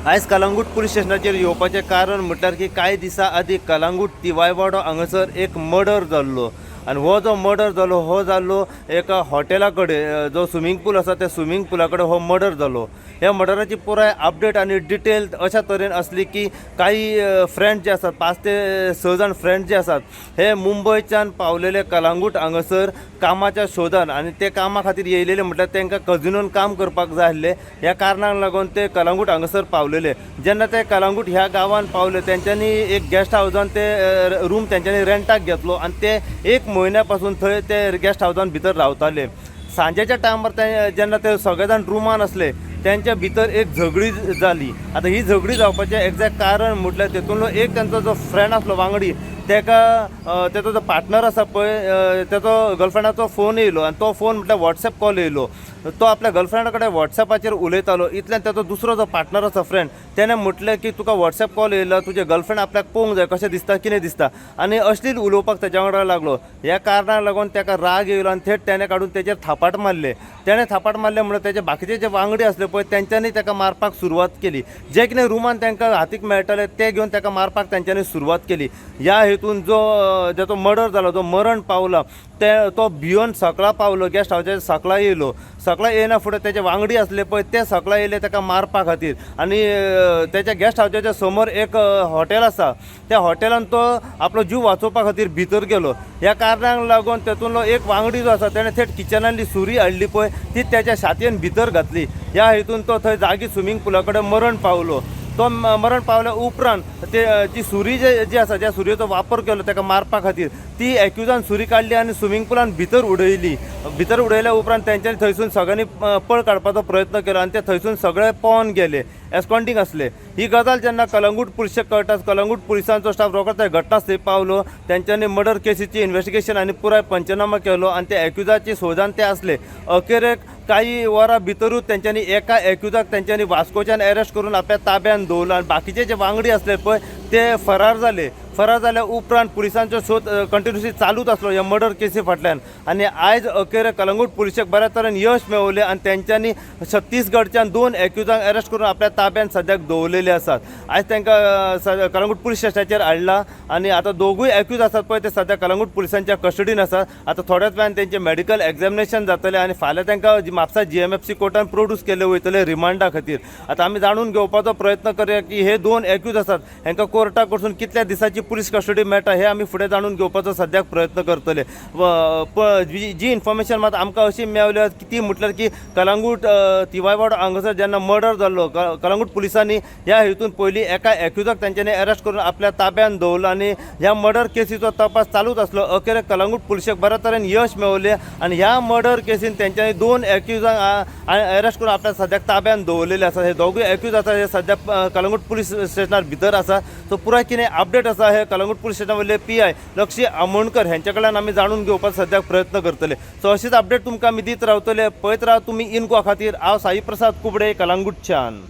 आयज कलंगूट पुलीस स्टेशनाचेर येवपाचें कारण म्हटल्यार की कांय दिसा आदीं कलंगूट तिवायवाडो हांगासर एक मर्डर जाल्लो आनी हो जो मर्डर जालो हो जाल्लो एका हॉटेला कडेन जो स्विमींग पूल आसा त्या स्विमींग पुला कडेन हो मर्डर जालो। ह्या मर्डराची पुराय अपडेट आनी डिटेल अशा तरेन आसली की काही फ्रेंड जे आसात 5 ते 6 जाण फ्रेंड जे आसात हे मुंबयच्यान पावलेले कलंगूट हांगासर कामाच्या शोधान आनी ते कामा खातीर येयलेले म्हटल्यार तांकां कजिनोन काम करपाक जाय आसलें। ह्या कारणाक लागून ते कलंगूट हांगासर पावलेले। जेन्ना ते कलंगूट ह्या गांवांत पावले तेंच्यांनी एक गेस्ट हावजान ते रूम तेंच्यांनी रेंटाक घेतलो आनी ते 1 म्हयन्या पासून थंय ते गेस्ट हावजान भितर रावताले। सांजेच्या टायमार ते जेन्ना ते सगळे जाण रूमान आसले त्यांच्या भितर एक झगडी जाली। आता ही झगडी जावपाचें एक्झॅक्ट कारण म्हटल्यार तेतूंतलो एक त्यांचो जो फ्रेंड आसलो वांगडी तेका तेचो जो पार्टनर आसा पळय तेचो गर्लफ्रेंडाचो फोन येयलो आनी तो फोन म्हटल्यार वॉट्सॅप कॉल येयलो। तो आपल्या गर्लफ्रेंडा कडेन वॉट्सॅपाचेर उलयतालो इतल्यान तेचो दुसरो जो पार्टनर आसा फ्रेंड तेणें म्हटलें की तुका वॉट्सॅप कॉल येयला तुजे गर्लफ्रेंड आपल्याक पळोवंक जाय कशें दिसता कितें दिसता आनी अश्लील उलोवपाक तेच्या वांगडा लागलो। ह्या कारणाक लागून तेका राग येयलो आनी थेट तेणें काडून तेचेर थापाट मारले। तेणें थापाट मारले म्हणून तेजे बाकीचे जे वांगडी आसले पळय तेंच्यांनी तेका मारपाक सुरवात केली। जे कितें रुमान तांकां हातीक मेळटालें ते घेवन तेका मारपाक तेंच्यांनी सुरवात केली। ह्या हेतून जो मर्डर जालो जो मरण पावला तो भियोन सकळा पावलो गेस्ट हावजाच्या सकळा येयलो। सकळा येयना फुडें तेजे वांगडी आसले पळय ते सकळा येयले तेका मारपा खातीर आनी तेच्या गेस्ट हावजाच्या समोर एक हॉटेल आसा त्या हॉटेलान तो आपलो जीव वाचोवपा खातीर भितर गेलो। ह्या कारणाक लागून तेतूंतलो एक वांगडी जो आसा तेणें थेट किचनांतली सुरी हाडली पळय ती तेच्या छातयेन भितर घातली। ह्या हेतून तो थंय जागी स्विमींग पुला कडेन मरण पावलो। तो मरण पावल्या उपरांत ते जी सुरी जी आसा ज्या सुरयेचो वापर केलो तेका मारपा खातीर ती एक्युजान सुरी काडली आनी स्विमींग पुलान भितर उडयली। भितर उडयल्या उपरांत तेंच्यांनी थंयसून सगळ्यांनी पळ काडपाचो प्रयत्न केलो आनी ते थंयसून सगळे पळोवन गेले एस्कॉन्टींग आसले। ही गजाल जेन्ना कलंगूट पुलिशेक कळटा कलंगूट पुलिसांचो स्टाफ रोखडोच त्या घटनास्थळी पावलो। तेंच्यांनी मर्डर केसीची इन्व्हेस्टिगेशन आनी पुराय पंचनामा केलो आनी त्या एक्युजाची सोदान ते आसले। अखेरेक काही वरां भितरूच तेंच्यांनी एका एक्युजाक तेंच्यांनी वास्कोच्यान अरेस्ट करून आपल्या ताब्यान दवरलो आनी बाकीचे जे वांगडी आसले पळय ते फरार जाले। फरार जाल्या उपरांत पुलिसांचो शोध कंटिन्युअसली चालूच आसलो ह्या मर्डर केसी फाटल्यान आनी आयज अखेर कलंगूट पुलिशेक बऱ्या तरेन यश मेळवलें आनी तेंच्यांनी छत्तीसगडच्यान 2 एक्युजांक अरेस्ट करून आपल्या ताब्यान सद्याक दवरलेले आसात। आयज तांकां कलंगूट पुलीस स्टेशनाचेर हाडला आनी आतां दोगूय एक्यूज आसात पळय ते सद्या कलंगूट पुलिसांच्या कस्टडीन आसात। आतां थोड्याच वेळान तेंचें मेडिकल एक्झामिनेशन जातलें आनी फाल्यां तांकां म्हापसा GMFC कोर्टान प्रोड्यूस केले वयतले रिमांडा खातीर। आतां आमी जाणून घेवपाचो प्रयत्न करया की हे 2 एक्यूज आसात हांकां कोर्टा कडसून कितल्या दिसाची पुलीस कस्टडी मेळटा हे आमी फुडें जाणून घेवपाचो सद्याक प्रयत्न करतले। जी इन्फॉर्मेशन मात आमकां अशी मेळ्ळ्या की ती म्हटल्यार की कलंगूट तिवायवाडो हांगासर जेन्ना मर्डर जाल्लो कलंगूट पुलिसांनी ह्या हेतून पयलीं एका एक्युजाक तेंच्यांनी अरेस्ट करून आपल्या ताब्यान दवरलो आनी ह्या मर्डर केसीचो तपास चालूच आसलो। अखेर कलंगूट पुलिशेक बऱ्या तरेन यश मेळवलें आनी ह्या मर्डर केसीन तेंच्यांनी 2 एक्युजांक अरेस्ट करून आपल्या सद्याक ताब्यान दवरलेले आसा। हे दोगूय एक्यूज आसा हे सद्याक कलंगूट पुलीस स्टेशनार भितर आसा। सो पुराय कितें अपडेट आसा हे कलंगूट पुलीस स्टेशना वयले PI लक्ष्य आमोणकर हांच्या कडल्यान आमी जाणून घेवपाक सद्याक प्रयत्न करतले। सो अशीच अपडेट तुमकां आमी दीत रावतले। पळयत राव तुमी इन गोवा खातीर। हांव साई प्रसाद कुबडे कलंगूटच्यान।